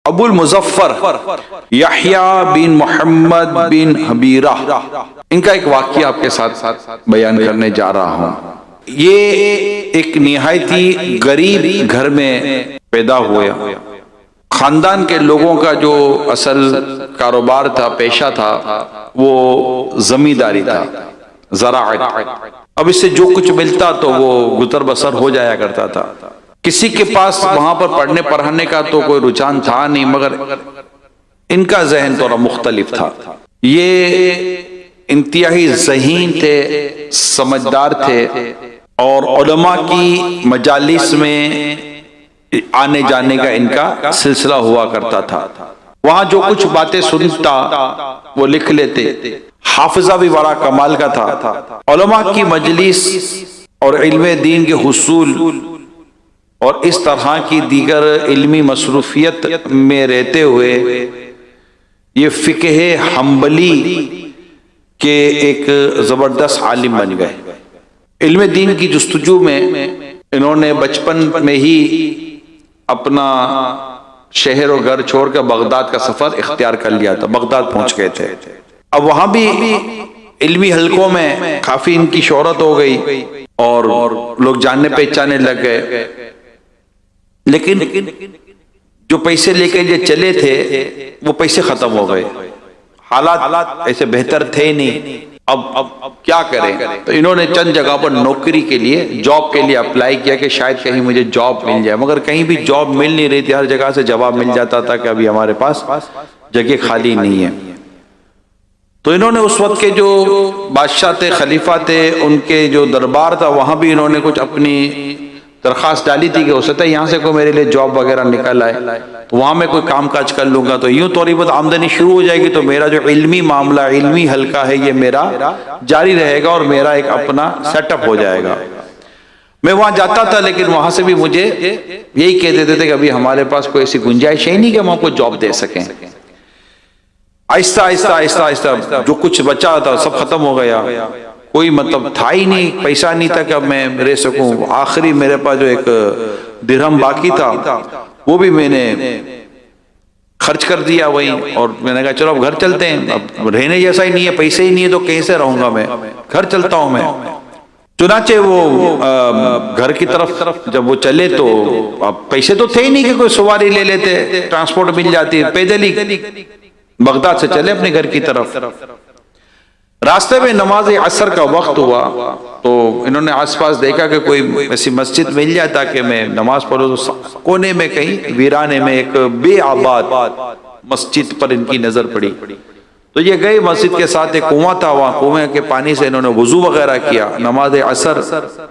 अबुल मुजफ्फर यहया बिन मोहम्मद बिन हबीरा, इनका एक वाक़या आपके साथ बयान करने जा रहा हूँ। ये एक निहायती गरीब घर में पैदा हुआ। खानदान के लोगों का जो असल कारोबार था, पेशा था, वो जमींदारी था, ज़राअत। अब इससे जो कुछ मिलता तो वो गुजर बसर हो जाया करता था। किसी के पास वहां पर पढ़ने पढ़ाने का तो कोई रुझान था नहीं, मगर इनका जहन थोड़ा मुख्तलिफ था। ये इंतहाई ज़हीन थे, समझदार थे और उलमा की मजालिस में आने जाने का इनका सिलसिला हुआ करता था। वहां जो कुछ बातें सुनता वो लिख लेते। हाफिजा भी बड़ा कमाल का था। उलमा की मजलिस और इल्मे दीन के हुसूल और इस तरह की दीगर इल्मी मसरूफियत में रहते हुए ये फ़िक़्ह हम्बली के एक ज़बरदस्त आलिम बन गए। इल्मे दीन की जुस्तजू में इन्होंने बचपन में ही अपना शहर और घर छोड़कर बगदाद का सफर इख्तियार कर लिया था। बगदाद पहुंच गए थे। अब वहां भी इल्मी हलकों में काफी इनकी शोहरत हो गई और लोग जानने पहचानने लग गए। लेकिन जो पैसे लेके जो चले थे वो पैसे खत्म हो गए। हालात ऐसे बेहतर थे नहीं। अब क्या करें? तो इन्होंने चंद जगह पर नौकरी के लिए, जॉब के लिए अप्लाई किया कि शायद कहीं मुझे जॉब मिल जाए, मगर कहीं भी जॉब मिल नहीं रही थी। हर जगह से जवाब मिल जाता था कि अभी हमारे पास जगह खाली नहीं है। तो इन्होंने उस वक्त के जो बादशाह थे, खलीफा थे, उनके जो दरबार था, वहां भी इन्होंने कुछ अपनी दरख्वास्त डाली थी कि हो सकता है यहाँ से कोई मेरे लिए जॉब वगैरह निकल आए, तो वहां मैं कोई काम काज कर लूंगा, तो यूं थोड़ी बहुत आमदनी शुरू हो जाएगी, तो मेरा जो इल्मी मामला, इल्मी हल्का है, ये मेरा जारी रहेगा और मेरा एक अपना सेटअप हो जाएगा। मैं वहां जाता था, लेकिन वहां से भी मुझे यही कह देते थे कि अभी हमारे पास कोई ऐसी गुंजाइश ही नहीं कि हम आपको जॉब दे सकें। आहिस्ता आहिस्ता आहिस्ता आहिस्ता जो कुछ बचा था सब खत्म हो गया। कोई मतलब था ही नहीं, पैसा नहीं था कि अब मैं रह सकूं। आखिरी मेरे पास जो एक दिरहम बाकी था वो भी मैंने खर्च कर दिया वही, और मैंने कहा चलो अब घर चलते हैं। अब रहने जैसा ही नहीं है, पैसे ही नहीं है, तो कैसे रहूंगा मैं, घर चलता हूं मैं। चुनाचे वो घर की तरफ जब वो चले तो अब पैसे तो थे ही नहीं कि कोई सवारी ले लेते, ट्रांसपोर्ट मिल जाती, पैदल ही बगदाद से चले अपने घर की तरफ। रास्ते में नमाज असर का वक्त हुआ तो इन्होंने आसपास देखा कि कोई ऐसी मस्जिद मिल जाए ताकि मैं नमाज पढ़ूं। तो कोने में कहीं वीराने में एक बेआबाद मस्जिद पर इनकी नजर पड़ी। तो ये गए, मस्जिद के साथ एक कुआं था, वहां कुएं के पानी से इन्होंने वुजू वगैरह किया, नमाज असर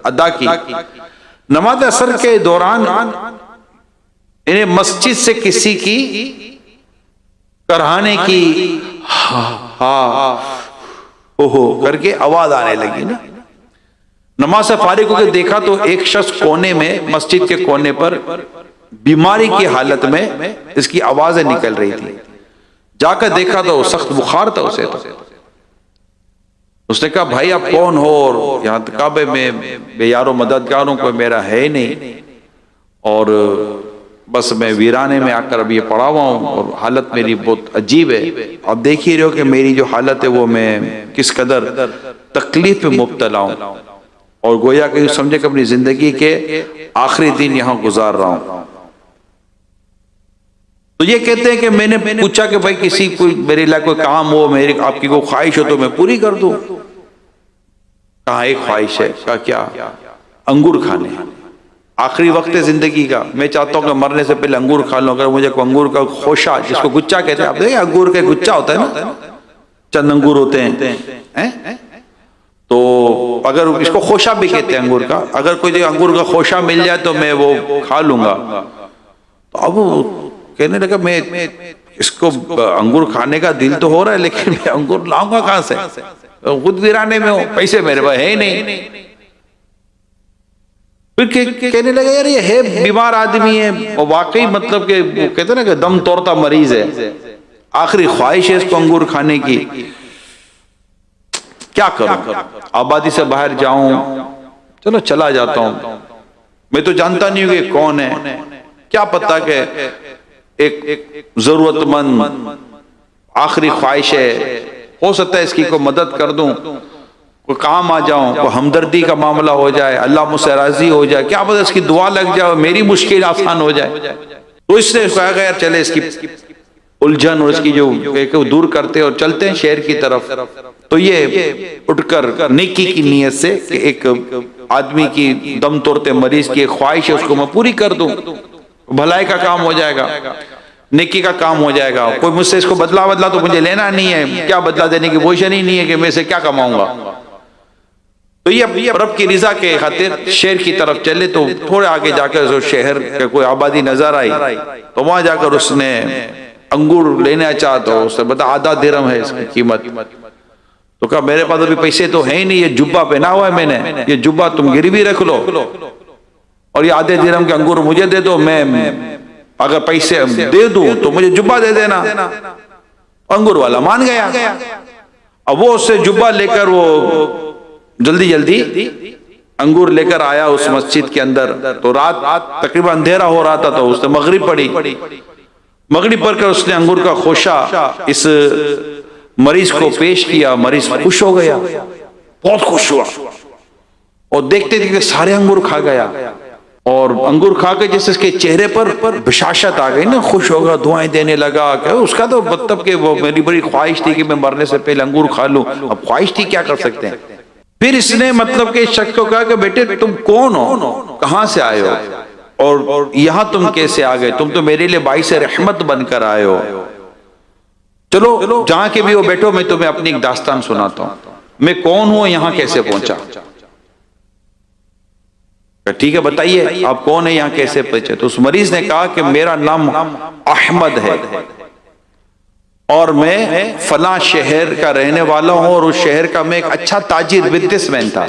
अदा की। नमाज असर के दौरान इन्हें मस्जिद से किसी की कराहने की ओहो करके आवाज आने लगी ना। नमाज से फारिग होकर देखा तो एक शख्स कोने में, मस्जिद के कोने पर बीमारी की हालत में इसकी आवाजें निकल रही थी। जाकर देखा तो सख्त बुखार था उसे। तो उसने कहा भाई आप कौन हो? और यहाँ काबे में बेयारो मददगार हूं, कोई मेरा है ही नहीं, और बस मैं वीराने में आकर अब ये पड़ा हुआ हूँ और हालत मेरी बहुत अजीब है। अब देख ही रहे हो कि मेरी जो हालत है वो मैं किस कदर तकलीफ में मुब्तला हूँ, और गोया कि समझे कि अपनी जिंदगी के आखिरी दिन यहाँ गुजार रहा हूँ। तो ये कहते हैं कि मैंने पूछा कि भाई किसी कोई मेरे लिए कोई काम हो, मेरी आपकी कोई ख्वाहिश हो तो मैं पूरी कर दूं। कहा एक ख्वाहिश है। कहा क्या? अंगूर खाने। आखिरी वक्त है जिंदगी का, मैं चाहता हूं कि मरने से पहले अंगूर खा लूं। अगर मुझे अंगूर का खोशा, जिसको गुच्चा कहते हैं, आप देखिए अंगूर का गुच्चा होता है ना, चंद अंगूर होते हैं, तो अगर इसको खोशा भी कहते हैं अंगूर का, अगर कोई अंगूर का खोशा मिल जाए तो मैं वो खा लूंगा। तो अब कहने लगा मैं इसको अंगूर खाने का दिल तो हो रहा है, लेकिन मैं अंगूर लाऊंगा कहां से? खुद वीराने में हो, पैसे मेरे पास है ही नहीं। फिर कहने लगा यार ये है बीमार आदमी है, और वाकई मतलब कि कहते ना कि दम तोड़ता मरीज है, आखिरी ख्वाहिश है इसको अंगूर खाने की। क्या करूं? आबादी से बाहर जाऊं? चलो चला जाता हूं। मैं तो जानता नहीं हूं कि कौन है, क्या पता कि एक जरूरतमंद आखिरी ख्वाहिश है, हो सकता है इसकी कोई मदद कर दूं, कोई काम आ जाऊं, कोई हमदर्दी का मामला हो जाए, अल्लाह मुझसे राजी हो जाए, क्या पता इसकी दुआ लग जाए, मेरी मुश्किल आसान हो जाए। तो इसने कहा गया चले इसकी उलझन और इसकी जो दूर करते और चलते हैं शहर की तरफ। तो ये उठकर नेकी की नीयत से कि एक आदमी की दम तोड़ते मरीज की एक ख्वाहिश है उसको मैं पूरी कर दूं, भलाई का काम हो जाएगा, नेकी का काम हो जाएगा। कोई मुझसे इसको बदला तो मुझे लेना नहीं है, क्या बदला देने की पोजीशन ही नहीं है कि मैं इसे क्या कमाऊंगा। तो ये रब की रिजा के खातिर शहर की तरफ चले। तो थोड़े आगे जाकर शहर के कोई आबादी नजर आई, तो वहां जाकर उसने अंगूर लेना चाहा, तो उसने बता आधा दिरहम है इसकी कीमत। तो कहा मेरे पास अभी पैसे तो है ही नहीं, ये जुब्बा पहना हुआ है मैंने, ये जुब्बा तुम गिरवी रख लो और ये आधे दिरहम के अंगूर मुझे दे दो, मैं अगर पैसे दे दूं तो मुझे जुब्बा दे देना। अंगूर वाला मान गया। अब वो उससे जुब्बा लेकर वो जल्दी जल्दी अंगूर लेकर आया उस मस्जिद के अंदर। तो रात तकरीबन अंधेरा हो रहा था, तो उसने मगरिब पढ़ी। मगरिब पढ़कर उसने अंगूर का खोशा इस मरीज को पेश किया। मरीज खुश हो गया, बहुत खुश हुआ और देखते देखते सारे अंगूर खा गया। और अंगूर खा के जैसे इसके चेहरे पर बशाशत आ गई ना, खुश होगा, दुआएं देने लगा। क्या उसका तो मतलब कि वो मेरी बड़ी ख्वाहिश थी कि मैं मरने से पहले अंगूर खा लूं, अब ख्वाहिश थी क्या कर सकते हैं। फिर इसने मतलब के शख्स को कहा कि बेटे तुम कौन हो, कहां से आए हो और यहां तुम कैसे आ गए, तुम तो मेरे लिए बाइस रहमत बनकर आए हो। चलो जहां के भी हो बैठो, मैं तुम्हें अपनी एक दास्तान सुनाता हूं, मैं कौन हूं, यहां कैसे पहुंचा। ठीक है बताइए आप कौन है, यहां कैसे पहुंचे। तो उस मरीज ने कहा कि मेरा नाम अहमद है और मैं फला शहर का रहने वाला हूं और उस शहर का मैं एक अच्छा ताजिर बिजनेसमैन था।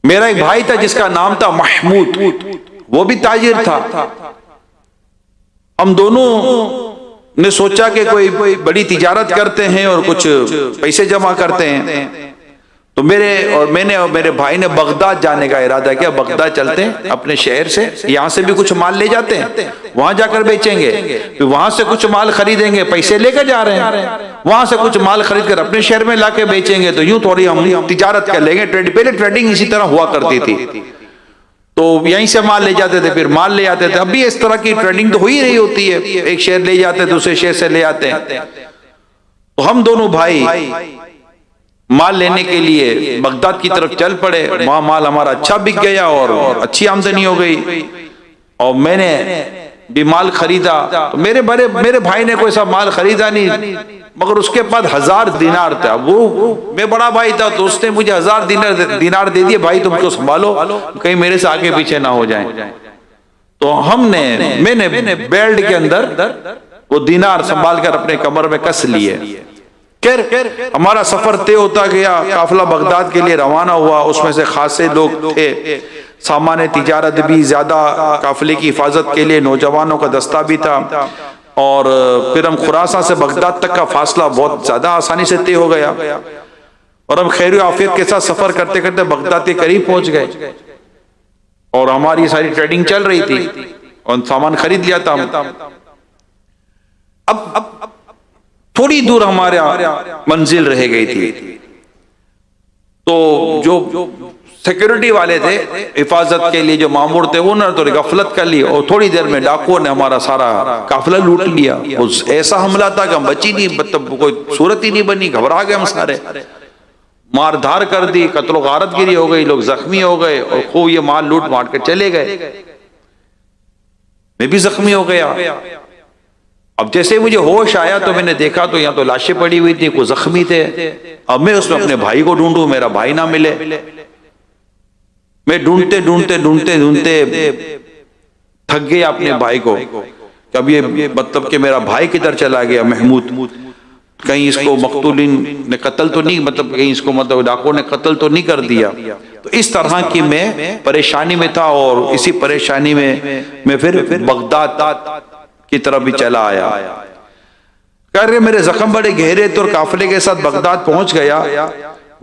मेरा एक भाई था जिसका नाम था महमूद, वो भी ताजिर था। हम दोनों ने सोचा कि कोई बड़ी तिजारत करते हैं और कुछ पैसे जमा करते हैं। तो मैंने और मेरे भाई ने बगदाद जाने का इरादा किया। बगदाद चलते हैं अपने शहर से, यहां से भी कुछ माल ले जाते हैं, वहां जाकर बेचेंगे, फिर वहां से कुछ माल खरीदेंगे, पैसे लेकर जा रहे हैं, वहां से कुछ माल खरीद कर अपने शहर में लाके बेचेंगे। तो यूं थोड़ी हम तिजारत कर लेंगे। पहले ट्रेडिंग इसी तरह हुआ करती थी, तो यहीं से माल ले जाते थे, फिर माल ले आते थे। अब भी इस तरह की ट्रेडिंग तो हो ही रही होती है, एक शहर ले जाते दूसरे शहर से ले आते हैं। तो हम दोनों भाई माल लेने के लिए बगदाद की तरफ चल पड़े। वहां माल हमारा अच्छा बिक गया और अच्छी आमदनी हो गई और मैंने भी माल खरीदा। तो मेरे भाई ने कोई सा माल खरीदा नहीं, मगर उसके पास 1000 दिनार था। वो मैं बड़ा भाई था, तो उसने मुझे 1000 दिनार दे दिए, भाई तुम उसको संभालो, कहीं मेरे से आगे पीछे ना हो जाए। तो मैंने बेल्ट के अंदर वो दिनार संभाल कर अपने कमर में कस लिए। हमारा सफर तय होता गया, काफिला बगदाद के लिए रवाना हुआ। उसमें से खासे लोग थे, सामान तिजारत भी ज्यादा, काफिले की हिफाजत के लिए नौजवानों का दस्ता भी था। और फिर हम खुरासा से बगदाद तक का फासला बहुत ज्यादा आसानी से तय हो गया और हम खैर आफियत के साथ सफर करते करते बगदाद के करीब पहुंच गए और हमारी सारी ट्रेडिंग चल रही थी और सामान खरीद लिया था। अब थोड़ी दूर हमारे मंजिल रह गई थी, तो जो सिक्योरिटी वाले थे, हिफाजत के लिए जो मामूर थे, उन्होंने तो गफलत कर ली और थोड़ी देर में डाकुओं ने हमारा सारा काफिला लूट लिया। ऐसा हमला था कि हम बची नहीं, मतलब कोई सूरत ही नहीं बनी, घबरा गए हम सारे, मार धार कर दी, कत्लो गारतगिरी हो गई, लोग जख्मी हो गए और खूब ये माल लूट मार कर चले गए। मैं भी जख्मी हो गया। अब जैसे मुझे होश आया तो मैंने देखा तो यहाँ तो लाशें पड़ी हुई थी, कोई जख्मी थे। अब मैं उसमें अपने भाई को ढूंढूं, मेरा भाई ना मिले। मैं ढूंढते ढूंढते ढूंढते ढूंढते थक गया अपने भाई को। अब ये मतलब कि मेरा भाई किधर चला गया महमूद, कहीं इसको मकतूलिन ने कत्ल तो नहीं, मतलब कहीं इसको मतलब डाकुओं ने कत्ल तो नहीं कर दिया। तो इस तरह की मैं परेशानी में था और इसी परेशानी में मैं फिर बगदाद की तरफ भी चला आया। कह रहे मेरे जख्म बड़े गहरे थे और काफिले के साथ बगदाद पहुंच गया,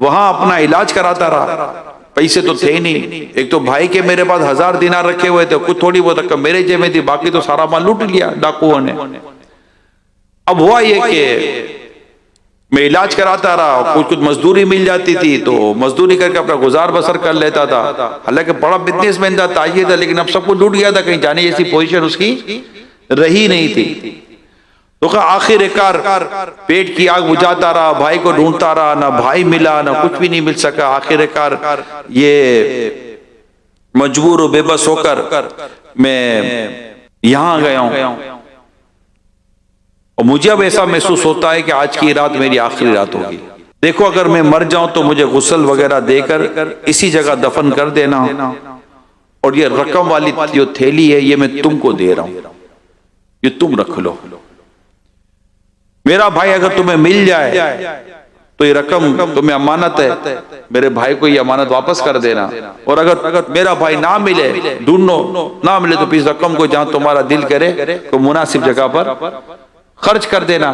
वहां अपना इलाज कराता रहा। पैसे तो थे नहीं। एक तो भाई के मेरे पास 1000 दिनार रखे हुए थे, कुछ थोड़ी बहुत रकम मेरे जेब में थी, बाकी तो सारा माल लूट लिया डाकुओं ने। अब हुआ ये कि मैं इलाज कराता रहा, कुछ कुछ मजदूरी मिल जाती थी तो मजदूरी करके अपना गुजार बसर कर लेता था। हालांकि बड़ा बिजनेसमैन था, ताजिर था, लेकिन अब सब कुछ लूट गया था, कहीं जाने जैसी पोजीशन उसकी रही नहीं थी। तो आखिरकार पेट की आग बुझाता रहा, भाई को ढूंढता रहा, ना भाई मिला, ना कुछ भी नहीं मिल सका। आखिरकार ये मजबूर और बेबस होकर मैं यहां गया हूं और मुझे अब ऐसा महसूस होता है कि आज की रात मेरी आखिरी रात होगी। देखो, अगर मैं मर जाऊं तो मुझे गुस्ल वगैरह देकर इसी जगह दफन कर देना, और ये रकम वाली जो थैली है ये मैं तुमको दे रहा हूं, ये तुम रख लो। मेरा भाई अगर तुम्हें मिल जाए तो ये रकम तुम्हें अमानत है, मेरे भाई को ये अमानत वापस कर देना। और अगर मेरा भाई ना मिले, ढूंढो ना मिले, तो इस रकम को जहां तुम्हारा दिल करे तो मुनासिब जगह पर खर्च कर देना।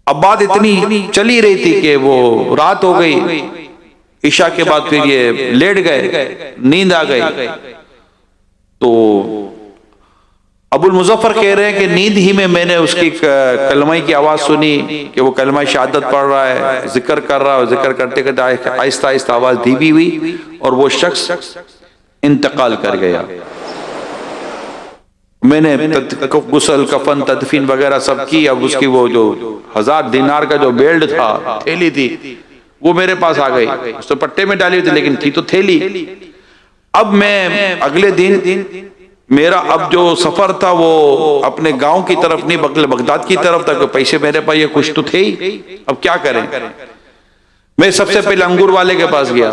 अब बात इतनी चली रही थी कि वो रात हो गई, ईशा के बाद फिर ये लेट गए, नींद आ गई। तो अबुल मुजफ्फर कह रहे हैं कि नींद ही में मैंने उसकी कलमा की आवाज सुनी कि वो कलमा शहादत पढ़ रहा है, जिक्र कर रहा है, जिक्र करते करते आहिस्ता आहिस्ता आवाज धीमी हुई और वो शख्स इंतकाल कर गया। मैंने गुस्ल, कफन, तदफीन वगैरह सब की। अब उसकी वो जो 1000 दिनार का जो बेल्ट था, थैली थी, वो मेरे पास आ गई। उस तो पट्टे में डाली थी लेकिन थी तो थैली। अब मैं अगले दिन मेरा अब जो सफर था वो अपने गांव की तरफ नहीं, बगदाद की तरफ था। पैसे मेरे पास ये कुछ तो थे ही, अब क्या करें। मैं सबसे पहले अंगूर वाले के पास गया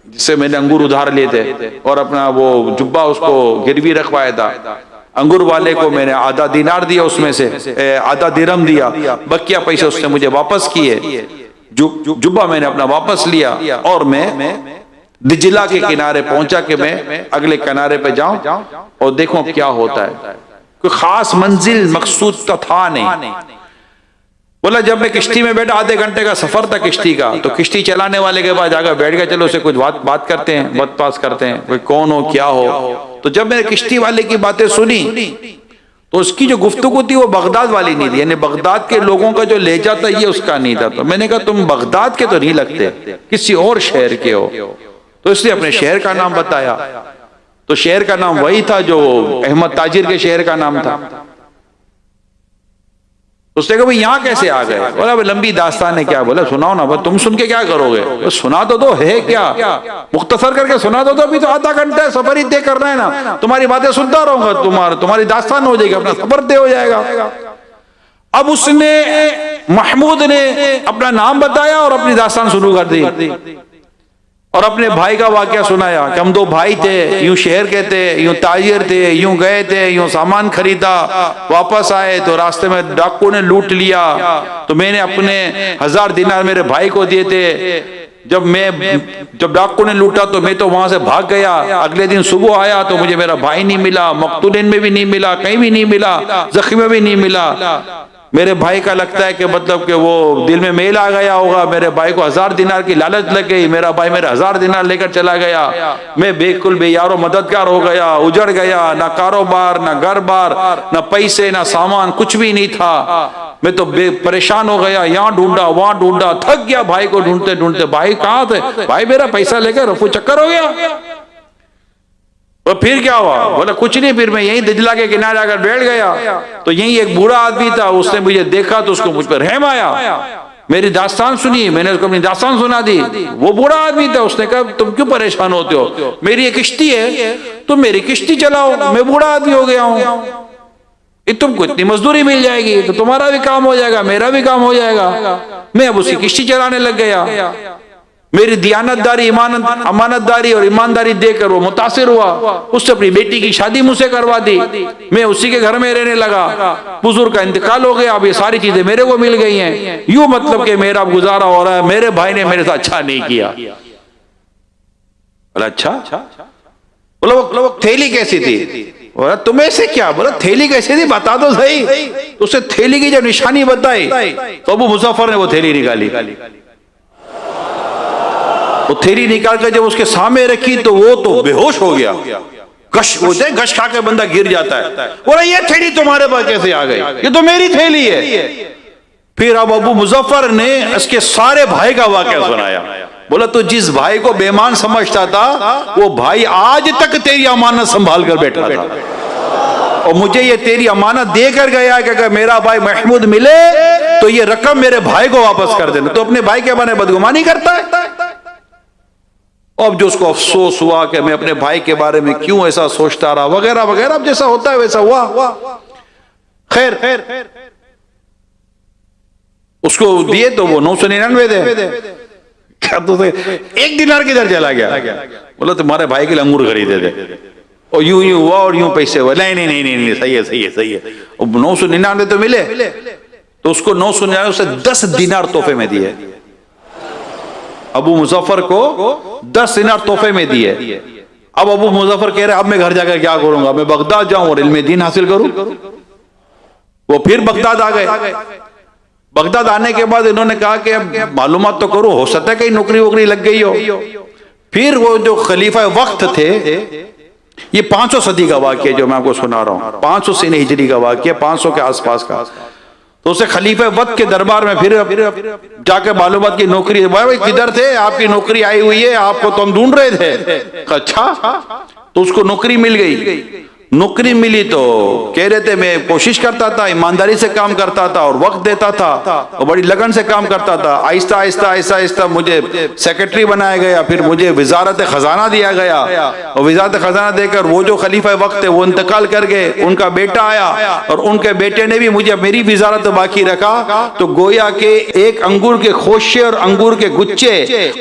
जिससे मैंने अंगूर उधार लिए थे और अपना वो जुब्बा उसको गिरवी रखवाया था। अंगूर वाले को मैंने आधा दिनार दिया, उसमें से आधा दिरहम दिया, बकिया पैसे उसने मुझे वापस किए। जुब्बा मैंने अपना वापस लिया और मैं दिजला के किनारे पहुंचा कि मैं अगले किनारे पे जाऊं और देखूं क्या होता है। कोई खास मंजिल मकसूद तो था नहीं। बोला जब मैं किश्ती में बैठा, आधे घंटे का सफर था किश्ती का, तो किश्ती चलाने वाले के पास जाकर बैठ गया, चलो उसे कुछ बात करते हैं, बात पास करते हैं, कोई कौन हो क्या हो। तो जब मैंने किश्ती वाले की बातें सुनी तो उसकी जो गुफ्तगू थी वो बगदाद वाली नहीं थी, यानी बगदाद के लोगों का जो लहजा था ये उसका नहीं था। तो मैंने कहा तुम बगदाद के तो नहीं लगते, किसी और शहर के हो। तो इसलिए अपने शहर का नाम बताया। तो शहर का नाम वही था जो अहमद ताजिर के शहर का नाम था। उसने कहा भाई यहाँ कैसे आ गए। बोला लंबी दास्तान है क्या। बोला सुनाओ ना। बोला तुम सुन के क्या करोगे। तो सुना तो है क्या, मुख्तसर करके सुना तो अभी तो आधा घंटा सफर ही तय करना है ना, तुम्हारी बातें सुनता रहूंगा, तुम्हारी दास्तान हो जाएगी, अपना सफर तय हो जाएगा। अब उसने महमूद ने अपना नाम बताया और अपनी दास्तान शुरू कर दी और अपने भाई का वाकया सुनाया कि हम 2 भाई थे, यूं शहर के थे, यूं ताजिर थे, यूं गए थे, यूं सामान खरीदा, वापस आए तो रास्ते में डाकू ने लूट लिया। तो मैंने अपने 1000 दिनार मेरे भाई को दिए थे। जब डाकू ने लूटा तो मैं तो वहां से भाग गया। अगले दिन सुबह आया तो मुझे मेरा भाई नहीं मिला, मकतूलिन में भी नहीं मिला, कहीं भी नहीं मिला, जख्मी में भी नहीं मिला। मेरे भाई का लगता है कि मतलब कि वो दिल में मेल आ गया होगा, मेरे भाई को 1000 दिनार की लालच लग गई, मेरा भाई मेरे 1000 दिनार लेकर चला गया। मैं बिल्कुल बेयारो मददगार हो गया, उजड़ गया, ना कारोबार, ना घर बार, ना पैसे, ना सामान, कुछ भी नहीं था। मैं तो परेशान हो गया, यहाँ ढूंढा वहां ढूंढा, थक गया भाई को ढूंढते ढूंढते। भाई कहाँ थे। भाई मेरा पैसा लेकर रफू चक्कर हो गया। और फिर क्या हुआ। बोला कुछ नहीं, फिर मैं यहीं दिजला के किनारे आकर बैठ गया तो यहीं एक बूढ़ा आदमी था, उसने मुझे देखा तो उसको मुझ पर रहम आया। मेरी दास्तान सुनी, मैंने उसको अपनी दास्तान सुना दी। वो बूढ़ा आदमी था, उसने कहा तुम क्यों परेशान होते हो, मेरी एक किश्ती है, तुम मेरी किश्ती चलाओ, मैं बूढ़ा आदमी हो गया हूँ, तुमको इतनी मजदूरी मिल जाएगी तो तुम्हारा भी काम हो जाएगा, मेरा भी काम हो जाएगा। मैं अब उसकी किश्ती चलाने लग गया। मेरी दियानतदारी, अमानतदारी और ईमानदारी देखकर वो मुतासिर हुआ। उससे अपनी बेटी की शादी मुझसे करवा दी। मैं उसी के घर में रहने लगा। बुजुर्ग का इंतकाल हो गया, अब ये सारी चीजें मेरे को मिल गई हैं। यूं मतलब कि मेरा गुजारा हो रहा है, मेरे भाई ने मेरे साथ अच्छा नहीं किया। बोला अच्छा। बोला वो थैली कैसी थी। बोला तुम्हें से क्या। बोला थैली कैसी थी बता दो सही। तो उसे थैली की जब निशानी बताई तो अबू मुजफ्फर ने वो थैली निकाली। वो थैली निकाल कर जब उसके सामने रखी तो वो तो बेहोश हो गया। गश होते गश खा के बंदा गिर जाता है। बोला ये थैली तुम्हारे पास कैसे आ गई? ये तो मेरी थैली है। फिर अब अबू मुजफ्फर ने इसके सारे भाई का वाकया सुनाया। बोला तो जिस भाई को बेईमान समझता था वो भाई आज तक तेरी अमानत संभाल कर बैठा था, और मुझे ये तेरी अमानत देकर गया कि अगर मेरा भाई महमूद मिले तो ये रकम मेरे भाई को वापस कर देना। तो अपने भाई के बारे में बदगुमानी करता है। अब जो उसको अफसोस हुआ कि मैं अपने भाई के बारे में क्यों ऐसा सोचता रहा वगैरह वगैरह, अब जैसा होता है वैसा हुआ। खैर उसको दिए तो वो 999 दे। क्या तो एक दिनार किधर चला गया? बोला तुम्हारे भाई के लिए अंगूर खरीदे थे, और यूं हुआ और यूं पैसे हुए। नहीं, सही है। 999 तो मिले, तो उसको 999 से 10 दिनार तोहफे में दिए। अबू मुजफ्फर को 10 दिनार तोहफे में दिए। अब अबू मुजफ्फर कह रहे अब मैं घर जाकर क्या करूंगा? मैं बगदाद जाऊं और इल्म दीन हासिल करूं। वो फिर बगदाद आ गए। बगदाद आने के बाद इन्होंने कहा कि अब मालूमात तो करो, हो सकता है कहीं नौकरी वोकरी लग गई हो। फिर वो जो खलीफा वक्त थे, ये 500 सदी का वाक़या जो मैं आपको सुना रहा हूं, 500 से हिजरी का वाक़या, 500 के आसपास का। तो उसे खलीफा वक्त के दरबार में फिर जाके मालूमात की नौकरी, भाई किधर थे? आपकी नौकरी आई हुई है, आपको तो हम ढूंढ रहे थे। अच्छा, तो उसको नौकरी मिल गई। नौकरी मिली तो कह रहे थे मैं कोशिश करता था, ईमानदारी से काम करता था और वक्त देता था और बड़ी लगन से काम करता था। आहिस्ता आहिस्ता मुझे सेक्रेटरी बनाया गया, फिर मुझे वजारत खजाना दिया गया, और वजारत खजाना देकर वो जो खलीफा वक्त है वो इंतकाल कर गए, उनका बेटा आया और उनके बेटे ने भी मुझे मेरी वजारत बाकी रखा। तो गोया के एक अंगूर के खोशे और अंगूर के गुच्छे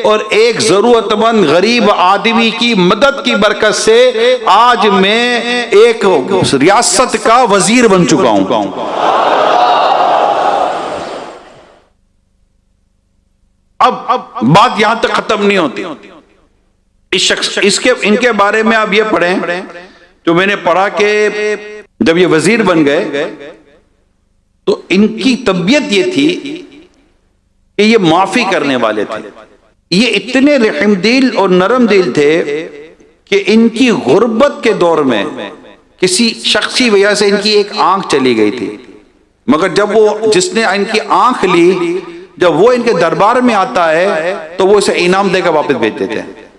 और एक जरूरतमंद गरीब आदमी की मदद की बरकत से आज मैं एक रियासत का वजीर बन चुका हूं। अब बात यहां तक खत्म नहीं होती। इस शख्स इनके बारे में आप ये पढ़ें, जो मैंने पढ़ा कि जब ये वजीर बन गए तो इनकी तबीयत ये थी कि ये माफी करने वाले थे। ये इतने रहमदिल और नरम दिल थे कि इनकी गुर्बत के दौर में किसी शख्सी वजह से इनकी एक आंख चली गई थी, मगर जब वो जिसने इनकी आंख ली, जब वो इनके दरबार में आता है तो वो इसे इनाम देकर वापस भेज देते हैं।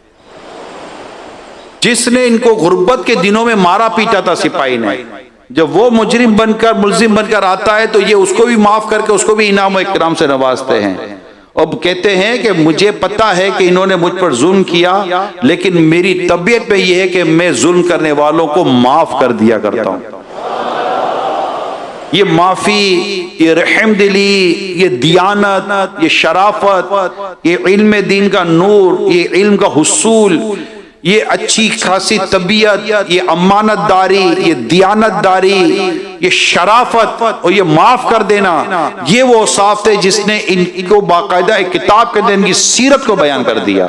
जिसने इनको गुर्बत के दिनों में मारा पीटा था सिपाही ने, जब वो मुजरिम बनकर मुल्जिम बनकर आता है तो ये उसको भी माफ करके उसको भी इनाम और इकराम से नवाजते हैं। अब कहते हैं कि मुझे पता है कि इन्होंने मुझ पर जुल्म किया, लेकिन मेरी तबीयत पे ये है कि मैं जुल्म करने वालों को माफ कर दिया करता हूं। ये माफी, ये रहमदिली, ये दियानत, ये शराफत, ये इल्म दीन का नूर, ये इल्म का हुसूल, ये अच्छी खासी तबीयत, ये अमानतदारी, ये दियानतदारी, ये शराफत और ये माफ कर देना, ये वो औसाफ थे जिसने इनको बाकायदा एक किताब के अंदर इनकी सीरत को बयान कर दिया।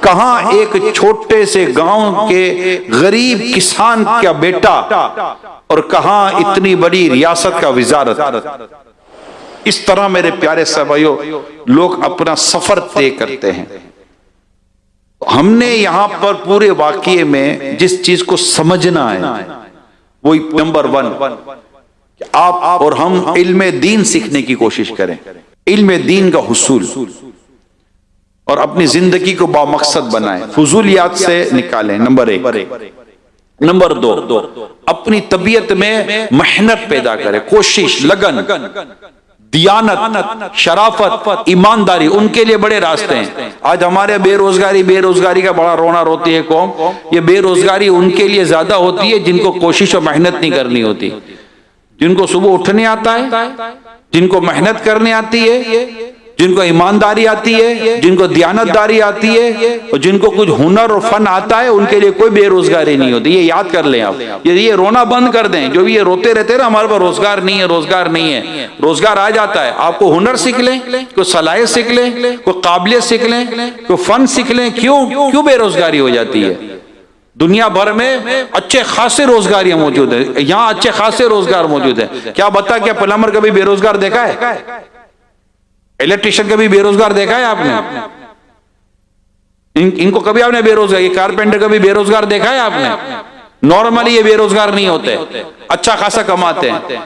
कहां एक छोटे से गांव के गरीब किसान का बेटा और कहां इतनी बड़ी रियासत का वजारत। इस तरह मेरे प्यारे साहबाइयों लोग अपना सफर तय करते हैं। हमने यहां पर पूरे वाकये में जिस चीज को समझना है वो नंबर 1 आप और हम इल्म दीन सीखने की कोशिश करें, इल्म दीन का हुसूल, और अपनी जिंदगी को बामकसद बनाएं, फुजूलियात से निकालें। नंबर 1। नंबर 2, अपनी तबीयत में मेहनत पैदा करें, कोशिश, लगन, दियानत, शराफत, ईमानदारी, उनके लिए बड़े रास्ते हैं। आज हमारे बेरोजगारी का बड़ा रोना रोती है कौम। ये बेरोजगारी उनके लिए ज्यादा होती है जिनको कोशिश और मेहनत नहीं करनी होती, जिनको सुबह उठने आता है, जिनको मेहनत करने आती है, जिनको ईमानदारी आती है, जिनको दियानतदारी आती है, और जिनको कुछ हुनर और फन आता है, उनके लिए कोई बेरोजगारी नहीं होती। ये याद कर लें आप। ये रोना बंद कर दें। जो भी ये रोते रहते हैं ना हमारे पास रोजगार नहीं है, रोजगार नहीं है, रोजगार आ जाता है। आपको हुनर सीख लें, कोई सलाहियत सीख लें, कोई काबिलियत सीख लें, कोई फन सीख लें। क्यों बेरोजगारी हो जाती है? दुनिया भर में अच्छे खासे रोजगारियां मौजूद है, यहाँ अच्छे खासे रोजगार मौजूद है। क्या बता, क्या प्लम्बर कभी बेरोजगार देखा है? इलेक्ट्रिशियन कभी बेरोजगार देखा है आपने? इनको कभी आपने बेरोजगार, ये कारपेंटर कभी बेरोजगार देखा है आपने? नॉर्मली ये बेरोजगार नहीं होते, अच्छा खासा कमाते हैं।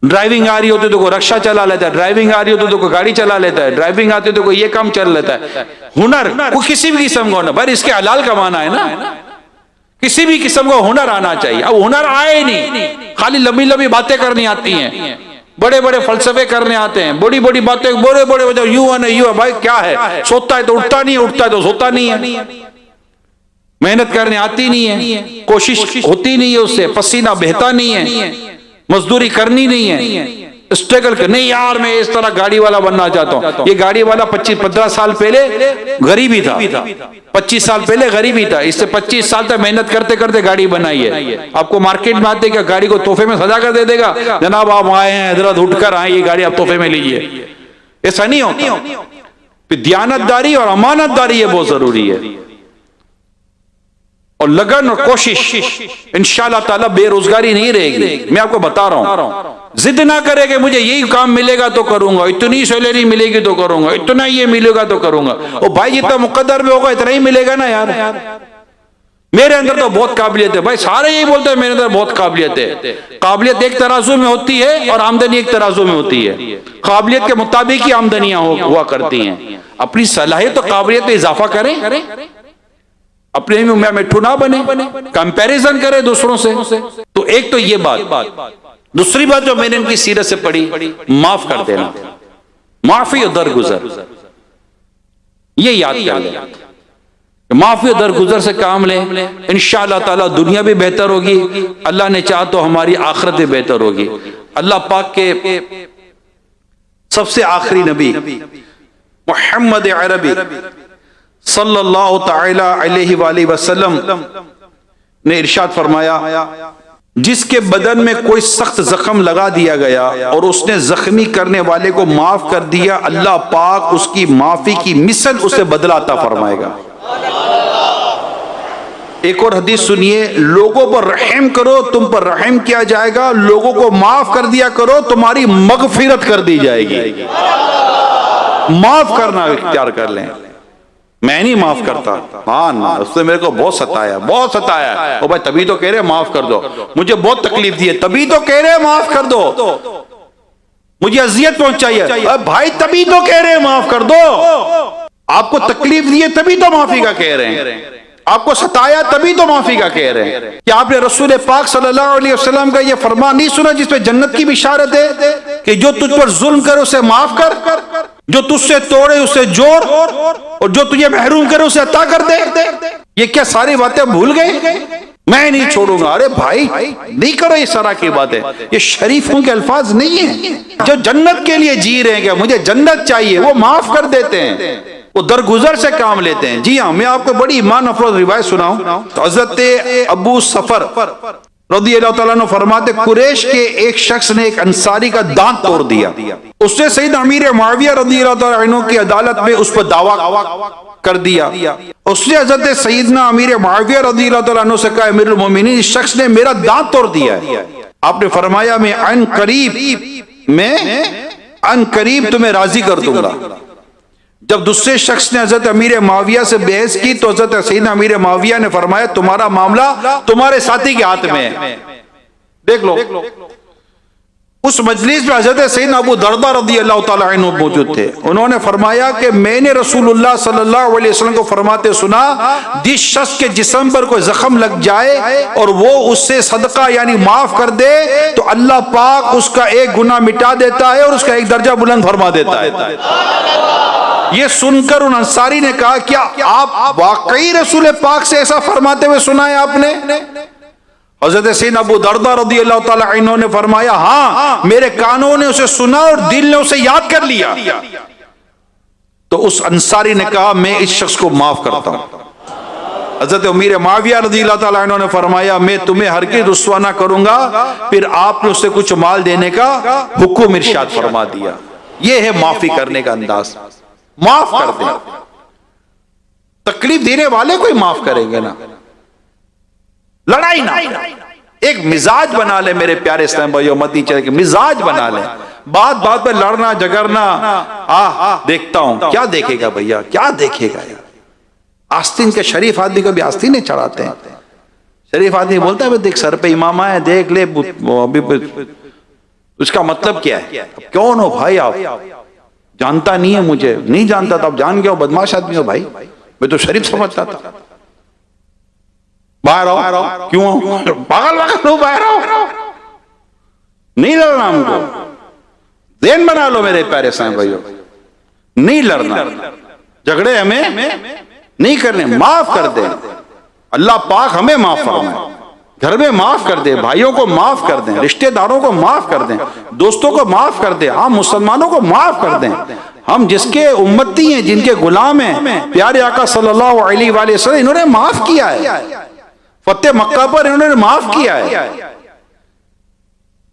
ड्राइविंग आ रही होती तो कोई रिक्शा चला लेता है, ड्राइविंग आ रही होती तो कोई गाड़ी चला लेता है, ड्राइविंग आती तो कोई ये काम चल लेता है। हुनर कोई किसी भी किस्म का हुनर, भाई इसके हलाल कमाना है ना, किसी भी किस्म का हुनर आना चाहिए। अब हुनर आए ही नहीं, खाली लंबी लंबी बातें करनी आती हैं, बड़े बड़े फलसफे करने आते हैं, बड़ी बड़ी बातें, बड़े बड़े यूं है ना यूं है। भाई क्या है, सोता है तो उठता नहीं, उठता है तो सोता नहीं है, मेहनत करने आती नहीं है, कोशिश होती नहीं है उससे, पसीना बहता नहीं है, मजदूरी करनी नहीं है, स्ट्रगल कर नहीं यार मैं इस तरह गाड़ी वाला बनना चाहता हूं। ये गाड़ी वाला 25-15 साल पहले गरीबी था, 25 साल पहले गरीबी था, इससे 25 साल तक मेहनत करते करते गाड़ी बनाई है। आपको मार्केट में आते क्या गाड़ी को तोहफे में सजा कर दे देगा, जनाब आप आए हैं हजरत उठकर आए, ये गाड़ी आप तोहफे में लीजिए, ऐसा नहीं होता। दयानतदारी और अमानतदारी ये बहुत जरूरी है, और लगन और कोशिश, इंशाअल्लाह ताला बेरोजगारी नहीं रहेगी। मैं आपको बता रहा हूं, जिद ना करे कि मुझे यही काम मिलेगा तो करूंगा, इतनी सैलरी मिलेगी तो करूंगा, इतना ये मिलेगा तो करूंगा। और भाई जितना मुकद्दर में होगा इतना ही मिलेगा ना यार। मेरे अंदर तो बहुत काबिलियत है, भाई सारे यही बोलते हैं मेरे अंदर बहुत काबिलियत है। काबिलियत एक तराजू में होती है और आमदनी एक तराजू में होती है। काबिलियत के मुताबिक ही आमदनियां हुआ करती हैं। अपनी सलाहियत और काबिलियत में इजाफा करें, अपने में मिट्ठू ना बने, कंपैरिजन करे दूसरों से। तो एक तो ये बात, दूसरी बात जो मैंने इनकी सीरत से पढ़ी, माफ कर देना, माफी और दरगुजर, ये याद कर लें। माफी और दरगुजर से काम लें, इंशाअल्लाह ताला दुनिया भी बेहतर होगी, अल्लाह ने चाहा तो हमारी आखिरत भी बेहतर होगी। अल्लाह पाक के सबसे आखिरी नबी मुहम्मद अरबी सल्लल्लाहु तआला अलैहि वसल्लम ने इरशाद फरमाया, जिसके बदन में कोई सख्त जख्म लगा दिया गया और उसने जख्मी करने वाले को माफ कर दिया, अल्लाह पाक उसकी माफी की मिसल उसे बदला अता फरमाएगा। एक और हदीस सुनिए, लोगों पर रहम करो तुम पर रहम किया जाएगा, लोगों को माफ कर दिया करो तुम्हारी मगफिरत कर दी जाएगी। माफ करना इख्तियार कर लें। मैं नहीं माफ करता, हाँ ना, उसने मेरे को बहुत सताया, बहुत सताया। ओ भाई तभी तो कह रहे माफ कर दो, मुझे बहुत तकलीफ दी है तभी तो कह रहे माफ कर दो, मुझे अजियत पहुंचाई है भाई तभी तो कह रहे माफ कर दो। आपको तकलीफ दी है तभी तो माफी का कह रहे हैं, आपको सताया तभी तो माफी का कह रहे हैं। क्या आपने रसूल पाक सल्लल्लाहु अलैहि वसल्लम का ये फरमान नहीं सुना जिसपे जन्नत की बिशारत है कि जो तुझ पर जुल्म करे उसे माफ कर, जो तुझसे तोड़े उसे जोड़, और जो तुझे महरूम करे उसे अता कर दे। ये क्या सारी बातें भूल गए? मैं नहीं छोड़ूंगा। अरे भाई नहीं करो इस तरह की बातें, ये शरीफों के अल्फाज नहीं है। जो जन्नत के लिए जी रहे हैं, क्या मुझे जन्नत चाहिए, वो माफ कर देते हैं, वो दरगुजर से काम लेते हैं। जी हाँ, मैं आपको बड़ी ईमान अफरोज रिवायत सुनाऊं तो हजरत अबू सफर रज़ी अल्लाह तआला अन्हु फरमाते, कुरैश के एक शख्स ने एक अंसारी का दांत तोड़ दिया। उसने सईद अमीर मुआविया रज़ी अल्लाह तआला अन्हु की अदालत में उस पर दावा कर दिया। उसने हजरत सईदना अमीर मुआविया रज़ी अल्लाह तआला अन्हु से कहा, अमीरुल मोमिनीन इस शख्स ने मेरा दांत तोड़ दिया है। आपने फरमाया मैं अन करीब तुम्हें राजी कर दूंगा। जब दूसरे शख्स ने हजरत अमीर माविया से बहस की तो हजरत सईदना अमीर माविया ने फरमाया, तुम्हारा मामला तुम्हारे साथी के हाथ में है, देख लो। उस मजलिस में हजरत सईदना अबू दरदा रज़ी अल्लाह तआला अन्हु मौजूद थे। उन्होंने फरमाया कि मैंने रसूलुल्लाह सल्लल्लाहु अलैहि वसल्लम को फरमाते सुना, जिस शख्स के जिस्म पर कोई जख्म लग जाए और वो उससे सदका यानी माफ कर दे तो अल्लाह पाक उसका एक गुनाह मिटा देता है और उसका एक दर्जा बुलंद फरमा देता है। ये सुनकर उन अंसारी ने कहा, क्या आप वाकई रसूल पाक से ऐसा फरमाते हुए सुना है आपने? हजरत सईदना अबू दरदा रज़ी अल्लाह तआला अन्हु ने फरमाया, हाँ मेरे कानों ने उसे सुना और दिल ने उसे याद कर लिया। तो उस अंसारी ने कहा, मैं इस शख्स को माफ करता हूं। हजरत अमीर मुआविया रज़ी अल्लाह तआला अन्हु ने फरमाया, मैं तुम्हें हरगिज़ रुस्वा ना करूंगा। फिर आपने उसे कुछ माल देने का हुक्म इरशाद फरमा दिया। यह है माफी करने का अंदाज, माफ कर दे। तकलीफ देने वाले को ही माफ करेंगे ना, लड़ाई ना। एक मिजाज बना ले मेरे प्यारे इस्लाम भाइयों, मत नीचे के मिजाज बना ले, बात बात पे लड़ना झगड़ना। देखता हूं क्या देखेगा भैया, क्या देखेगा यार, आस्तीन के शरीफ आदमी को भी आस्तीन चढ़ाते हैं। शरीफ आदमी बोलता है देख सर पे इमाम है, देख ले अभी। उसका मतलब क्या है? कौन हो भाई आप? जानता नहीं है मुझे। नहीं जानता था, अब जान गया हो, बदमाश आदमी हो भाई। मैं तो शरीफ समझता था। बाहर आओ। क्यों? पागल हो, बाहर आओ। नहीं लड़ना हमको। ज़हन बना लो मेरे प्यारे साहब भाइयों, नहीं लड़ना, झगड़े हमें नहीं करने। माफ कर दे, अल्लाह पाक हमें माफ फरमाए। घर में माफ कर दे, भाइयों को माफ कर दें, रिश्तेदारों को माफ कर दें, दोस्तों को माफ कर दें, हम मुसलमानों को माफ कर दें। हम जिसके उम्मती हैं, जिनके गुलाम हैं, प्यारे आका सल्लल्लाहु अलैहि वसल्लम इन्होंने माफ किया है। फतेह मक्का पर इन्होंने माफ किया है,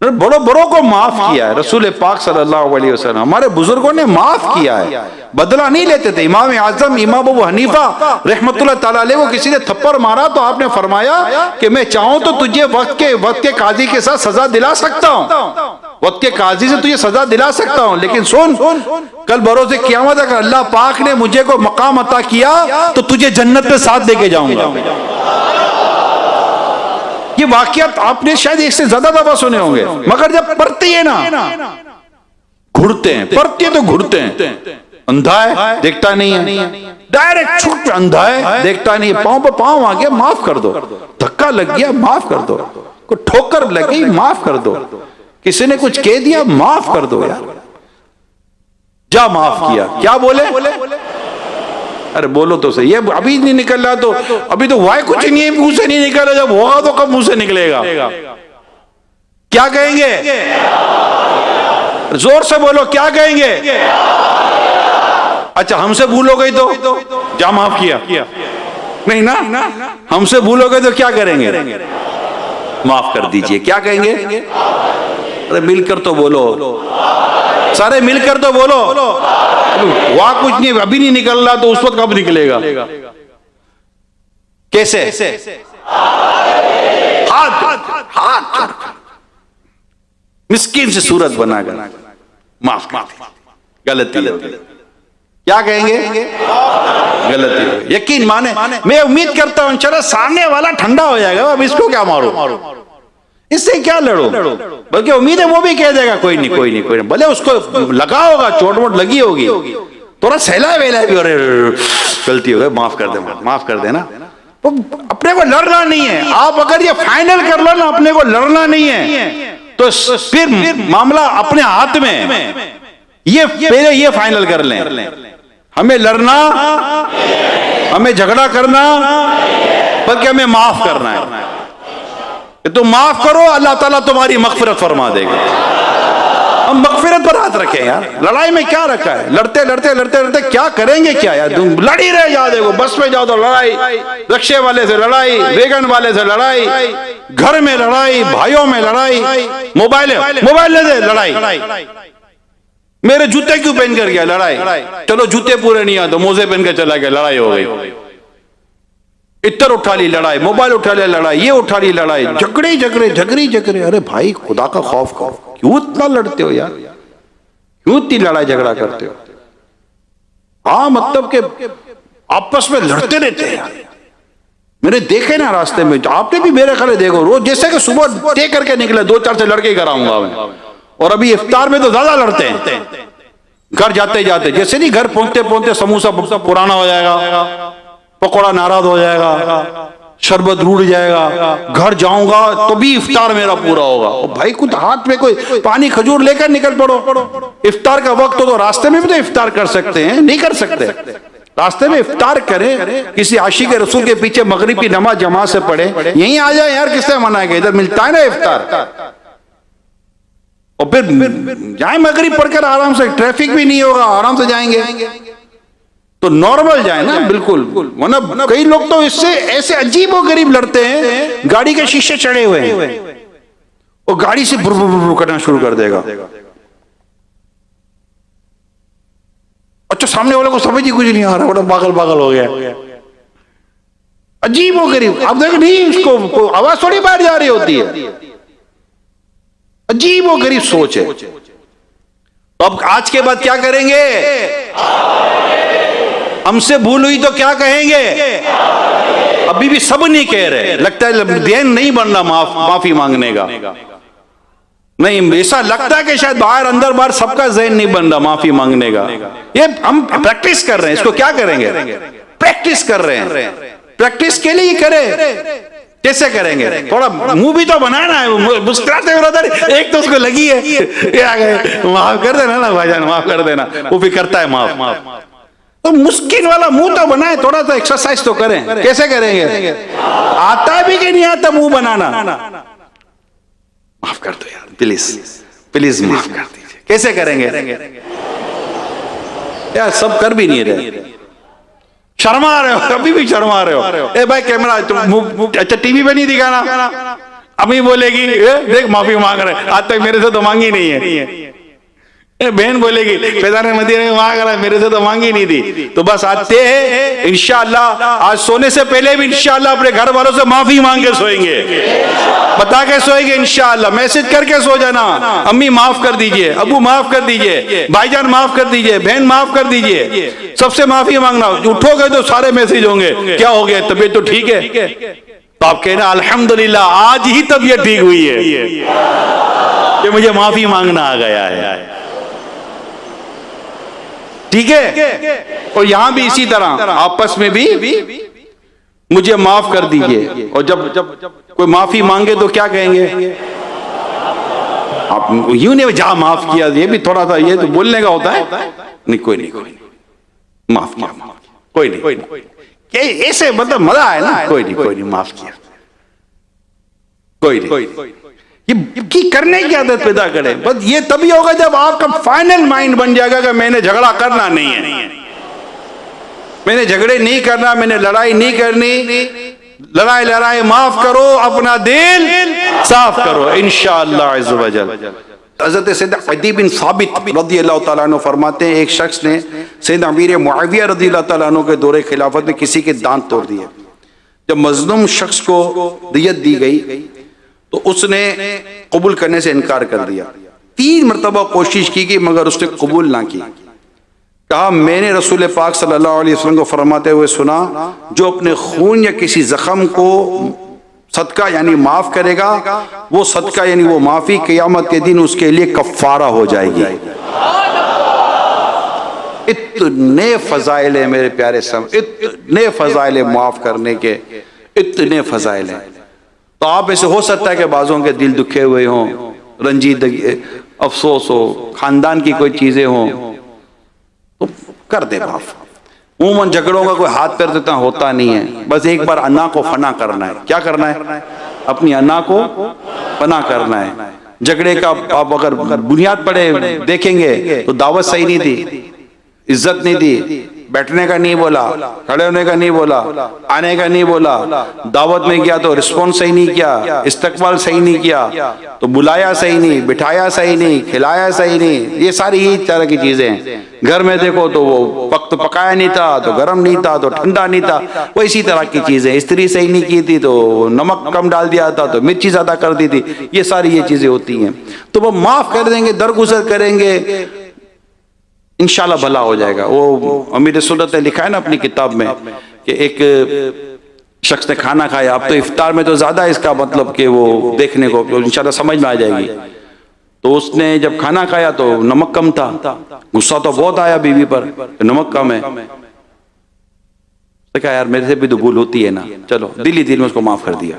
बड़ों बड़ों को माफ किया है। रसूल पाक सल्लल्लाहु अलैहि वसल्लम हमारे बुजुर्गों ने माफ किया है, बदला नहीं लेते थे। इमाम आजम इमाम अबू हनीफा रहमतुल्लाह ताला अलैह को किसी ने थप्पड़ मारा तो आपने फरमाया कि मैं चाहूं तो तुझे वक्त के काजी के साथ सजा दिला सकता हूं, वक्त के काजी से तुझे सजा दिला सकता हूं, लेकिन सुन, कल बरोज़े क़यामत अगर अल्लाह पाक ने मुझे को मकाम अता किया तो तुझे जन्नत में साथ लेके जाऊंगा। ये वाकयात आपने शायद एक से ज्यादा दफा सुने होंगे, मगर जब पढ़ती है ना, घुरते हैं, पढ़ती है तो घुरते हैं। अंधा है, देखता नहीं है, डायरेक्ट छूट, अंधा है, देखता नहीं है, पांव पे पांव आ गया, माफ कर दो, धक्का लग गया, माफ कर दो, कोई ठोकर लगी, माफ कर दो, किसी ने कुछ कह दिया, माफ कर दो यार, जा माफ किया। क्या बोले? अरे बोलो तो सही, ये अभी नहीं निकल रहा तो अभी तो वाई कुछ नहीं है, मुंह से नहीं निकल रहा, जब होगा तो कब मुंह से निकलेगा? क्या कहेंगे? जोर से बोलो, क्या कहेंगे? अच्छा, हमसे भूल हो गई तो जा माफ किया, नहीं ना, हमसे भूल हो गई तो क्या करेंगे? माफ कर दीजिए। क्या कहेंगे? अरे मिलकर तो बोलो, सारे मिलकर तो बोलो। वहां कुछ नहीं, अभी नहीं निकल रहा तो उस वक्त कब निकलेगा? कैसे? हाथ मिस्किन से सूरत बनाकर माफ कर, गलती। क्या कहेंगे? गलती। यकीन माने, मैं उम्मीद करता हूं चलो सामने वाला ठंडा हो जाएगा, अब इसको क्या मारो, इससे क्या लड़ो, बल्कि उम्मीद है वो भी कह देगा कोई नहीं, कोई नहीं, कोई नहीं, भले उसको लगा होगा, चोट वोट लगी होगी, थोड़ा सहला वेला भी, अरे गलती हो गई, माफ कर दे, माफ कर देना। तो अपने को लड़ना नहीं है। आप अगर ये फाइनल कर लो ना, अपने को लड़ना नहीं है, तो फिर मामला अपने हाथ में। ये पहले ये फाइनल कर लें, हमें लड़ना, हमें झगड़ा करना, बल्कि हमें माफ करना है। तुम माफ करो, अल्लाह ताला तुम्हारी मगफिरत फरमा देगा। हम मगफिरत पर हाथ रखें यार, लड़ाई में क्या रखा है? लड़ते लड़ते लड़ते लड़ते क्या करेंगे? क्या यार, तुम लड़ ही रहे जा, देखो बस में जाओ तो लड़ाई, रिक्शे वाले से लड़ाई, वैगन वाले से लड़ाई, घर में लड़ाई, भाइयों में लड़ाई, मोबाइल से लड़ाई, मेरे जूते क्यों पहन कर गया, लड़ाई, चलो जूते पूरे नहीं आते, मोजे पहन कर चला गया, लड़ाई हो गई। इतर उठा ली लड़ाई, मोबाइल उठा लिया लड़ाई, ये उठा ली लड़ाई, झगड़े झगड़े झगड़ी झगड़े। अरे भाई खुदा का खौफ करो, क्यों इतना लड़ते हो यार, क्यों इतनी लड़ाई झगड़ा करते हो? हाँ मतलब के आपस में लड़ते रहते हैं यार। मैंने देखे ना रास्ते में, आपने भी मेरे ख्याल देखो, रोज जैसे कि सुबह तय करके निकले 2-4 से लड़के कराऊंगा मैं, और अभी इफ्तार में तो ज्यादा लड़ते हैं। घर जाते जाते जैसे नहीं, घर पहुंचते पहुंचते समोसा पुराना हो जाएगा, पकौड़ा नाराज हो जाएगा, शरबत रूठ जाएगा, घर जाऊंगा तो भी इफ्तार मेरा पूरा होगा। और भाई कुछ हाथ में कोई पानी खजूर लेकर निकल पड़ो, इफ्तार का वक्त हो तो रास्ते में भी तो इफ्तार कर सकते हैं, नहीं कर सकते? रास्ते में इफ्तार करें, किसी आशिक रसूल के पीछे मगरिब की नमाज जमात से पढ़े, यहीं आ जाए यार, किससे मना के? इधर मिलता है ना इफ्तार, और फिर जाए मगरिब पढ़कर आराम से, ट्रैफिक भी नहीं होगा, आराम से जाएंगे तो नॉर्मल जाए ना, बिल्कुल। मतलब कई लोग तो इससे ऐसे अजीब और गरीब लड़ते हैं, गाड़ी के शीशे चढ़े हुए हैं और गाड़ी से बुर बुर बुर करना शुरू कर देगा। अच्छा, सामने वाले को समझ ही कुछ नहीं आ रहा, बड़ा पागल पागल हो गया, अजीब और गरीब। अब देखो नहीं, उसको आवाज थोड़ी बाहर जा रही होती है, अजीब और गरीब सोच है। तो अब आज के बाद क्या करेंगे? हमसे भूल हुई तो क्या कहेंगे? अभी भी सब नहीं कह रहे, लगता है ध्यान नहीं बन रहा माफी मांगने का। नहीं, ऐसा लगता है कि शायद बाहर अंदर बाहर सबका ज़हन नहीं बन रहा माफी मांगने का। ये हम प्रैक्टिस कर रहे हैं, इसको क्या करेंगे? प्रैक्टिस कर रहे हैं। प्रैक्टिस के लिए करें, कैसे करेंगे? थोड़ा मुंह भी तो बनाना है, मुस्कुराते ब्रदर, एक तो उसको लगी है माफ कर देना ना भाईजान, माफ कर देना, वो भी करता है माफ। तो मुस्किन वाला मुंह तो बनाए, थोड़ा सा एक्सरसाइज तो करें। कैसे करेंगे? आता भी कि नहीं आता मुंह बनाना? माफ कर दो यार, प्लीज प्लीज माफ कर दीजिए। कैसे करेंगे यार? सब कर भी नहीं रहे, शर्मा रहे हो, अभी भी शर्मा रहे हो। ए भाई कैमरा अच्छा टीवी पे नहीं दिखाना। अम्मी बोलेगी देख माफी मांग रहे, आज तक मेरे से तो मांगी नहीं है। बहन बोलेगी फैजान मदीना में मांग रहा है, मेरे से तो मांगी नहीं थी। तो बस आते हैं इंशाअल्लाह, आज सोने से पहले भी इंशाअल्लाह अपने घर वालों से माफी मांग के सोएंगे, बता के सोएंगे इंशाअल्लाह। मैसेज करके सो जाना, अम्मी माफ कर दीजिए, अबू माफ कर दीजिए, भाईजान माफ कर दीजिए, बहन माफ कर दीजिए, सबसे माफी मांगना। उठोगे तो सारे मैसेज होंगे, क्या हो गया, तबीयत तो ठीक है? तो आप कहना अल्हम्दुलिल्लाह आज ही तबीयत ठीक हुई है कि मुझे माफी मांगना आ गया है। ठीक है? और यहां भी इसी तरह आपस में भी मुझे माफ कर दीजिए। और जब कोई माफी मांगे तो क्या कहेंगे? आप यूं नहीं जा माफ किया, ये भी थोड़ा सा ये तो बोलने का होता है। नहीं कोई नहीं माफ किया, कोई नहीं, ऐसे मतलब मजा है ना, कोई नहीं माफ किया, कोई नहीं। ये करने की आदत पैदा करें। बस ये तभी होगा जब आपका फाइनल माइंड बन जाएगा कि मैंने झगड़ा करना नहीं है, मैंने झगड़े नहीं करना, मैंने लड़ाई नहीं करनी। लड़ाई माफ करो, अपना दिल साफ करो इंशाअल्लाह अज़्ज़ व जल। हज़रत सैयदना अदी बिन साबित रज़ियल्लाहु तआला अन्हु फरमाते हैं, एक शख्स ने सैयदना अमीर मुआविया रज़ियल्लाहु तआला अन्हु के दौरे खिलाफत में किसी के दांत तोड़ दिए। जब मजलूम शख्स को दियत दी गई तो उसने कबूल करने से इनकार कर दिया। 3 मरतबा कोशिश की गई मगर उसने कबूल ना की। कहा मैंने रसूल पाक सल्लल्लाहु अलैहि वसल्लम को फरमाते हुए सुना, जो अपने खून या किसी जख्म को सदका यानी माफ करेगा, वो सदका यानी वो माफी क़यामत के दिन उसके लिए कफ़ारा हो जाएगी। इतने फजाइल है मेरे प्यारे सम, इतने फजाइल है माफ करने के, इतने फजाइल है। तो आप ऐसे हो सकता है कि बाज़ों के दिल दुखे हुए हों, रंजीदगी अफसोस हो, खानदान की कोई चीजें हों, तो कर दे माफ। उमूमन झगड़ों का कोई हाथ पैर देता होता नहीं है, बस एक बार अना को फना करना है। क्या करना है? अपनी अना को फना करना है। झगड़े का आप अगर बुनियाद पड़े देखेंगे तो दावत सही नहीं दी, इज्जत नहीं दी, बैठने का नहीं बोला, खड़े होने का नहीं बोला, आने का नहीं बोला, दावत में गया तो रिस्पॉन्स सही नहीं किया, इस्तकबाल सही नहीं किया, तो बुलाया सही नहीं, बिठाया सही नहीं, खिलाया सही नहीं, ये सारी ही तरह की चीजें हैं। घर में देखो तो वो वक्त पकाया नहीं था, तो गर्म नहीं था, तो ठंडा नहीं था, वो इसी तरह की चीजें। स्त्री सही नहीं की थी तो नमक कम डाल दिया था, तो मिर्ची ज्यादा कर दी थी, ये सारी ये चीजें होती हैं। तो वो माफ कर देंगे, दरगुजर करेंगे, इंशाल्लाह भला हो जाएगा। वो अमीर सुन्नत ने लिखा है ना अपनी किताब में कि एक शख्स ने खाना खाया, अब तो इफ्तार में तो ज्यादा इसका मतलब कि वो देखने को इंशाल्लाह समझ में आ जाएगी। तो उसने जब खाना खाया तो नमक कम था, गुस्सा तो बहुत आया बीवी पर, नमक कम है। तो क्या यार मेरे से भी तो भूल होती है ना, चलो दिल ही दिल में उसको माफ कर दिया।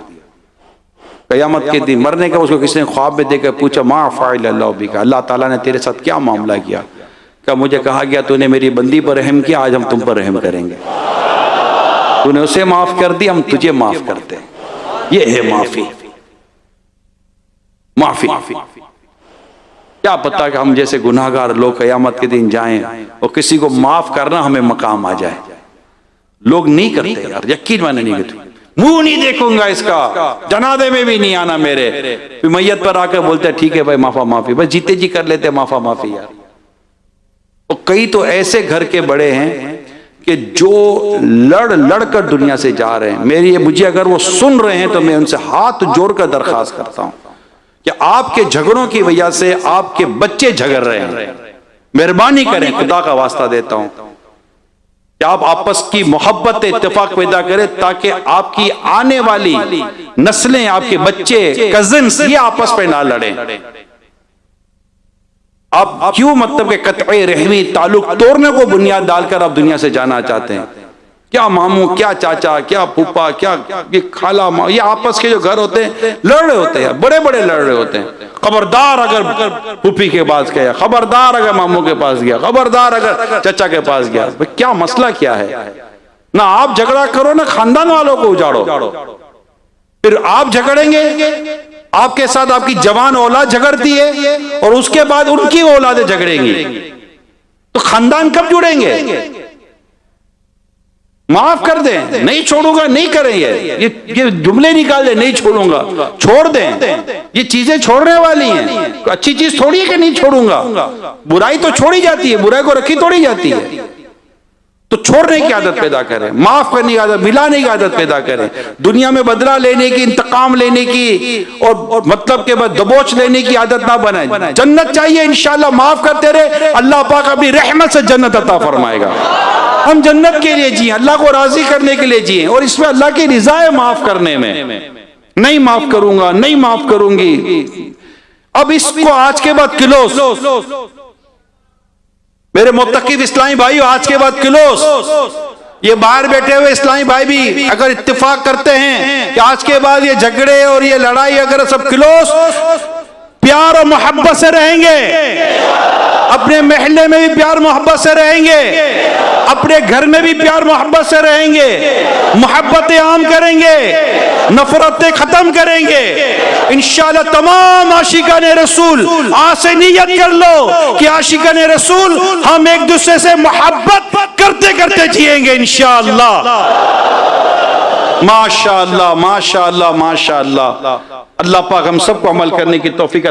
क़यामत के दिन मरने का उसको किसी ने ख्वाब में देखकर पूछा मा फ़अल अल्लाहु बिका, अल्लाह ताला ने तेरे साथ क्या मामला किया? क्या मुझे कहा गया तूने मेरी बंदी पर रहम किया, आज हम तुम पर रहम करेंगे। तूने उसे माफ कर दी, हम तुझे माफ करते हैं। ये है माफी। माफी क्या पता कि हम जैसे गुनाहगार लोग क़यामत के दिन जाएं और किसी को माफ करना हमें मकाम आ जाए। लोग नहीं करते यार, यकीन माने नहीं करते। मुंह नहीं देखूंगा इसका, जनाजे में भी नहीं आना मेरे, फिर मैयत पर आकर बोलते ठीक है भाई माफा माफी, बस जीते जी कर लेते माफा माफी यार। और कई तो ऐसे घर के बड़े हैं कि जो लड़ लड़ कर दुनिया से जा रहे हैं। मुझे अगर वो सुन रहे हैं तो मैं उनसे हाथ जोड़कर दरखास्त करता हूं कि आपके झगड़ों की वजह से आपके बच्चे झगड़ रहे हैं, मेहरबानी करें, खुदा का वास्ता देता हूं कि आप आपस की मोहब्बत इत्तेफाक पैदा करें ताकि आपकी आने वाली नस्लें, आपके बच्चे, कजिन्स ये आपस में ना लड़ें। आप क्यों मतलब के कतई रहमी ताल्लुक तोड़ने को बुनियाद डालकर आप दुनिया से जाना चाहते हैं? क्या मामू, क्या चाचा, क्या फूफा, क्या ये खाला, ये आपस के जो घर होते हैं लड़ रहे होते हैं, बड़े बड़े लड़ रहे होते हैं। खबरदार अगर फूफी के पास गया, खबरदार अगर मामू के पास गया, खबरदार अगर चाचा के पास गया। क्या मसला क्या है? ना आप झगड़ा करो ना खानदान वालों को उजाड़ो। फिर आप झगड़ेंगे, आपके साथ आपकी जवान औलाद झगड़ती है और उसके बाद उनकी औलादें झगड़ेंगी, तो खानदान कब जुड़ेंगे? माफ कर दें, नहीं छोड़ूंगा, नहीं करें ये जुमले निकाल दे, नहीं छोड़ूंगा, छोड़ दें। ये चीजें छोड़ने वाली हैं, अच्छी चीज थोड़ी है कि नहीं छोड़ूंगा। बुराई तो छोड़ी जाती है, बुराई को रखी तोड़ी जाती है। तो छोड़ने की आदत पैदा करें, माफ करने की आदत, मिलाने की आदत पैदा करें। दुनिया में बदला लेने की, इंतकाम लेने की और मतलब के बाद दबोच लेने की आदत ना बनाए। जन्नत चाहिए इंशाल्लाह, माफ करते रहे, अल्लाह पाक अपनी रहमत से जन्नत अता फरमाएगा। हम जन्नत के लिए जिए, अल्लाह को राजी करने के लिए जिए, और इसमें अल्लाह की रिजा है माफ करने में। नहीं माफ करूंगा, नहीं माफ करूंगी। अब इसको आज के बाद क्लोज, मेरे मुत्तकीद इस्लामी भाई, आज के बाद क्लोज। ये बाहर बैठे हुए इस्लामी भाई भी अगर इत्तेफाक करते हैं कि आज के बाद ये झगड़े और ये लड़ाई अगर सब क्लोज, प्यार और मोहब्बत से रहेंगे, अपने महल्ले में भी प्यार मोहब्बत से रहेंगे, अपने घर में भी प्यार मोहब्बत से रहेंगे, मोहब्बतें आम करेंगे, नफरतें खत्म करेंगे इंशाअल्लाह। तमाम आशिकाने रसूल आज से नियत कर लो कि आशिकाने रसूल हम एक दूसरे से मोहब्बत करते करते जिएंगे इंशाअल्लाह। माशाअल्लाह, माशाअल्लाह, माशाअल्लाह। अल्लाह पाक हम सबको अमल करने की तौफीक